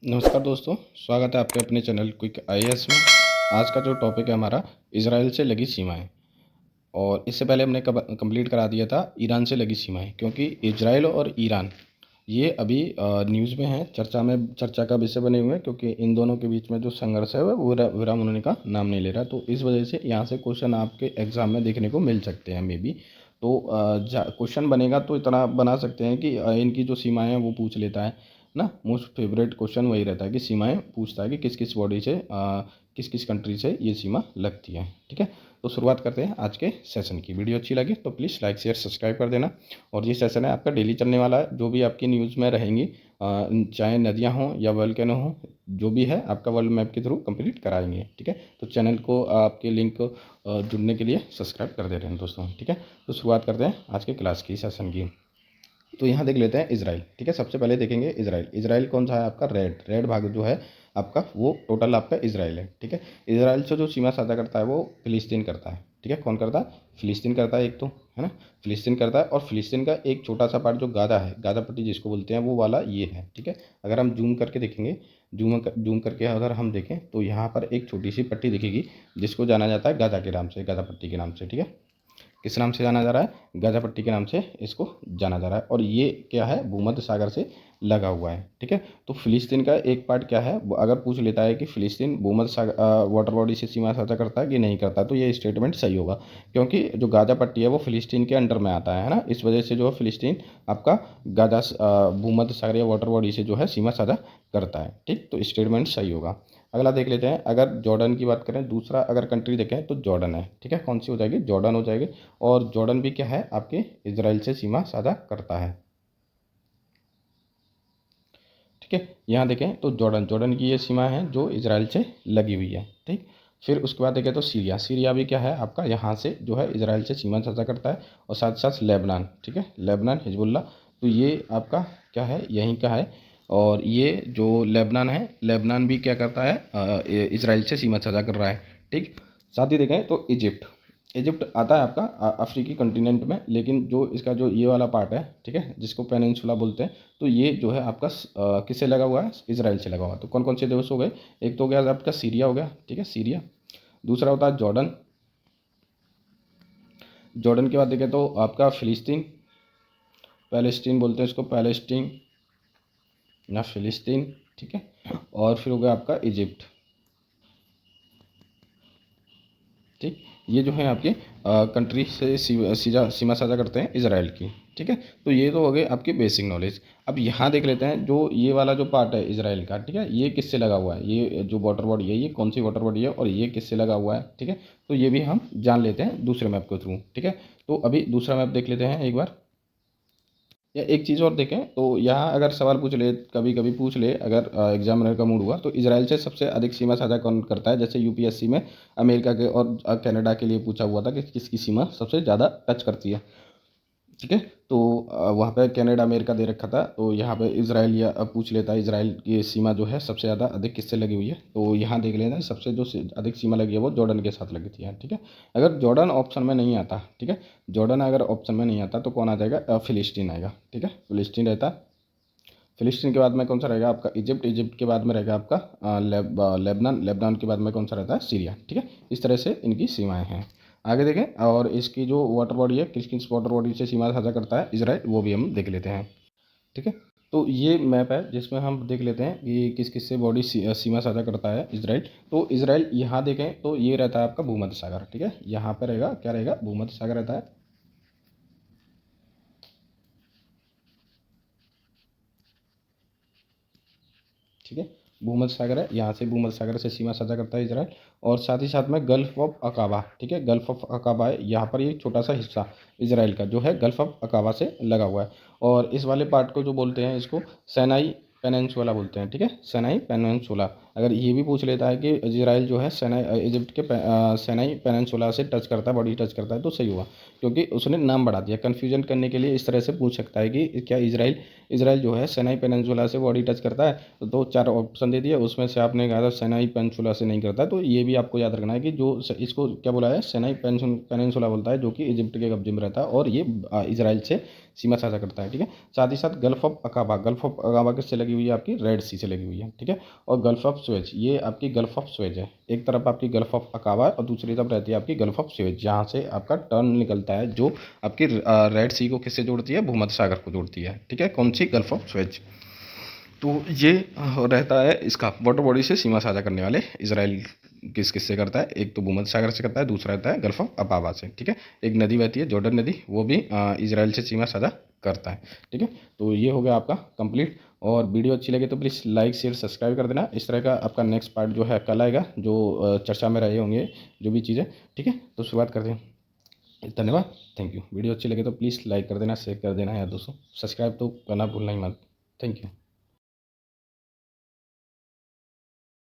नमस्कार दोस्तों, स्वागत है आपके अपने चैनल क्विक आईएएस में। आज का जो टॉपिक है हमारा इजराइल से लगी सीमाएं। और इससे पहले हमने कंप्लीट करा दिया था ईरान से लगी सीमाएं, क्योंकि इजराइल और ईरान ये अभी न्यूज़ में है, चर्चा का विषय बने हुए हैं, क्योंकि इन दोनों के बीच में जो संघर्ष है वो विराम होने का नाम नहीं ले रहा। तो इस वजह से यहाँ से क्वेश्चन आपके एग्ज़ाम में देखने को मिल सकते हैं मे बी। तो क्वेश्चन बनेगा तो इतना बना सकते हैं कि इनकी जो सीमाएं हैं वो पूछ लेता है ना। मोस्ट फेवरेट क्वेश्चन वही रहता है कि सीमाएं पूछता है कि किस किस बॉडी से किस किस कंट्री से ये सीमा लगती है। ठीक है, तो शुरुआत करते हैं आज के सेशन की। वीडियो अच्छी लगे तो प्लीज़ लाइक शेयर सब्सक्राइब कर देना। और ये सेशन है आपका डेली चलने वाला है, जो भी आपकी न्यूज़ में रहेंगी, चाहे नदियाँ हों या वोल्केनो हों, जो भी है आपका वर्ल्ड मैप के थ्रू कंप्लीट कराएंगे। ठीक है, तो चैनल को आपके लिंक जुड़ने के लिए सब्सक्राइब कर दे रहे हैं दोस्तों। ठीक है, तो शुरुआत करते हैं आज के क्लास की सेशन की। तो यहाँ देख लेते हैं इजराइल। ठीक है, सबसे पहले देखेंगे इजराइल। इजराइल कौन सा है आपका? रेड भाग जो है आपका, वो टोटल आपका इजराइल है। ठीक है, इजराइल से जो सीमा साझा करता है वो फिलिस्तीन करता है। ठीक है, कौन करता है? फिलिस्तीन करता है, एक तो है ना, फिलिस्तीन करता है। और फिलिस्तीन का एक छोटा सा पार्ट जो गाजा है, गाजा पट्टी जिसको बोलते हैं, वो वाला ये है। ठीक है, अगर हम जूम करके देखेंगे, जूम करके अगर हम देखें तो यहाँ पर एक छोटी सी पट्टी दिखेगी, जिसको जाना जाता है गाजा के नाम से, गाजा पट्टी के नाम से। ठीक है, किस नाम से जाना जा रहा है? गाजा पट्टी के नाम से इसको जाना जा रहा है। और ये क्या है? भूमध्य सागर से लगा हुआ है। ठीक है, तो फिलिस्तीन का एक पार्ट क्या है, अगर पूछ लेता है कि फिलिस्तीन भूमध्य सागर वाटर बॉडी से सीमा साझा करता है कि नहीं करता, तो ये स्टेटमेंट सही होगा, क्योंकि जो गाजा पट्टी है वो फिलिस्तीन के अंडर में आता है ना। इस वजह से जो है फिलिस्तीन आपका गाजा भूमध्य सागर या वाटर बॉडी से जो है सीमा साझा करता है। ठीक, तो स्टेटमेंट सही होगा। अगला देख लेते हैं, अगर जॉर्डन की बात करें, दूसरा अगर कंट्री देखें तो जॉर्डन है। ठीक है, कौन सी हो जाएगी? जॉर्डन हो जाएगी। और जॉर्डन भी क्या है? आपके इजराइल से सीमा साझा करता है। ठीक है, यहाँ देखें तो जॉर्डन की ये सीमा है जो इजराइल से लगी हुई है। ठीक, फिर उसके बाद देखें तो सीरिया भी क्या है आपका, यहाँ से जो है इजराइल से सीमा साझा करता है। और साथ साथ लेबनान। ठीक है, लेबनान, हिजबुल्ला, तो ये आपका क्या है? यहीं का है। और ये जो लेबनान है, लेबनान भी क्या करता है? इजराइल से सीमा साझा कर रहा है। ठीक, साथ ही देखें तो इजिप्ट। इजिप्ट आता है आपका अफ्रीकी कॉन्टिनेंट में, लेकिन जो इसका जो ये वाला पार्ट है, ठीक है, जिसको पेनिनसुला बोलते हैं, तो ये जो है आपका किससे लगा हुआ है? इजराइल से लगा हुआ है। तो कौन कौन से देश हो गए? एक तो हो गया आपका सीरिया हो गया। ठीक है, सीरिया। दूसरा होता है जॉर्डन। जॉर्डन के बाद देखें तो आपका फिलिस्तीन, पैलेस्टीन बोलते हैं इसको, पैलेस्टीन या फिलिस्तीन। ठीक है, और फिर हो गया आपका इजिप्ट। ठीक, ये जो है आपके कंट्री से सीमा साझा करते हैं इजराइल की। ठीक है, तो ये तो हो गए आपकी बेसिक नॉलेज। अब यहाँ देख लेते हैं जो ये वाला जो पार्ट है इजराइल का, ठीक है, ये किससे लगा हुआ है? ये जो वाटर बॉडी है, ये कौन सी वाटर बॉडी है और ये किससे लगा हुआ है? ठीक है, तो ये भी हम जान लेते हैं दूसरे मैप के थ्रू। ठीक है, तो अभी दूसरा मैप देख लेते हैं एक बार। या एक चीज़ और देखें तो यहाँ अगर सवाल पूछ ले, कभी कभी पूछ ले, अगर एग्जामिनर का मूड हुआ, तो इसराइल से सबसे अधिक सीमा साझा कौन करता है? जैसे यूपीएससी में अमेरिका के और कनाडा के लिए पूछा हुआ था कि किसकी सीमा सबसे ज़्यादा टच करती है। ठीक है, तो वहाँ पे कनाडा अमेरिका दे रखा था, तो यहाँ पे इसराइल या पूछ लेता है इसराइल की सीमा जो है सबसे ज़्यादा अधिक किससे लगी हुई है। तो यहाँ देख लेना, सबसे जो अधिक सीमा लगी है वो जॉर्डन के साथ लगी थी है। ठीक है, अगर जॉर्डन ऑप्शन में नहीं आता, ठीक है, जॉर्डन अगर ऑप्शन में नहीं आता तो कौन आ जाएगा? फिलिस्तीन आएगा। ठीक है, फिलिस्तीन रहता है। फिलिस्तीन के बाद में कौन सा रहेगा आपका? इजिप्ट। इजिप्ट के बाद में रहेगा आपका लेबनान। लेबनान के बाद में कौन सा रहता है? सीरिया। ठीक है, इस तरह से इनकी सीमाएं हैं। आगे देखें, और इसकी जो वाटर बॉडी है, किस किस वाटर बॉडी से सीमा साझा करता है इजराइल, वो भी हम देख लेते हैं। ठीक है, तो ये मैप है जिसमें हम देख लेते हैं कि किस किस से बॉडी सीमा साझा करता है इजराइल। तो इजराइल यहाँ देखें तो ये रहता है आपका भूमध्य सागर। ठीक है, यहाँ पर रहेगा, क्या रहेगा? भूमध्य सागर रहता है। ठीक है, भूमध्य सागर है, यहाँ से भूमध्य सागर से सीमा साझा करता है इजराइल। और साथ ही साथ में गल्फ ऑफ अकाबा। ठीक है, गल्फ ऑफ अकाबा है, यहाँ पर ये छोटा सा हिस्सा इजराइल का जो है गल्फ ऑफ अकाबा से लगा हुआ है। और इस वाले पार्ट को जो बोलते हैं, इसको सैनाई पेनिनसुला बोलते हैं। ठीक है, सैनाई पेनिनसुला। अगर ये भी पूछ लेता है कि इजराइल जो है सैनाई इजिप्ट के सैनाई पेनिनसुला से टच करता है, बॉडी टच करता है, तो सही हुआ, क्योंकि उसने नाम बढ़ा दिया। कन्फ्यूजन करने के लिए इस तरह से पूछ सकता है कि क्या इजराइल इजराइल जो है सैनाई पेनिनसुला से बॉडी टच करता है, तो चार ऑप्शन दे दिए, उसमें से आपने कहा था सैनाई पेनिनसुला से नहीं करता। तो ये भी आपको याद रखना है कि जो इसको क्या बोला है? सैनाई पेनिनसुला बोलता है, जो कि इजिप्ट के कब्जे में रहता है, और ये इजराइल से सीमा साझा करता है, ठीक है। साथ ही साथ गल्फ ऑफ अकाबा किससे लगी हुई है, आपकी रेड सी से लगी हुई है, ठीक है। और गल्फ ऑफ सुएज, ये आपकी गल्फ ऑफ सुएज है, एक तरफ आपकी गल्फ ऑफ अकाबा है और दूसरी तरफ रहती है आपकी गल्फ ऑफ सुएज, जहाँ से आपका टर्न निकलता है जो आपकी रेड सी को किससे जोड़ती है, भूमध्य सागर को जोड़ती है, ठीक है। कौन सी, गल्फ ऑफ सुएज। तो ये रहता है इसका वाटर बॉडी से सीमा साझा करने वाले इसराइल किस किससे करता है, एक तो भूमध्य सागर से करता है, दूसरा रहता है गल्फ ऑफ अबाबा से, ठीक है। एक नदी बहती है जॉर्डन नदी, वो भी इसराइल से सीमा साझा करता है, ठीक है। तो ये हो गया आपका कंप्लीट। और वीडियो अच्छी लगे तो प्लीज़ लाइक शेयर सब्सक्राइब कर देना। इस तरह का आपका नेक्स्ट पार्ट जो है कल आएगा, जो चर्चा में रहे होंगे जो भी चीज़ें, ठीक है। तो शुरुआत करते हैं। धन्यवाद, थैंक यू। वीडियो अच्छी लगे तो प्लीज़ लाइक कर देना, शेयर कर देना, या दोस्तों सब्सक्राइब तो करना भूलना ही मत। Thank you.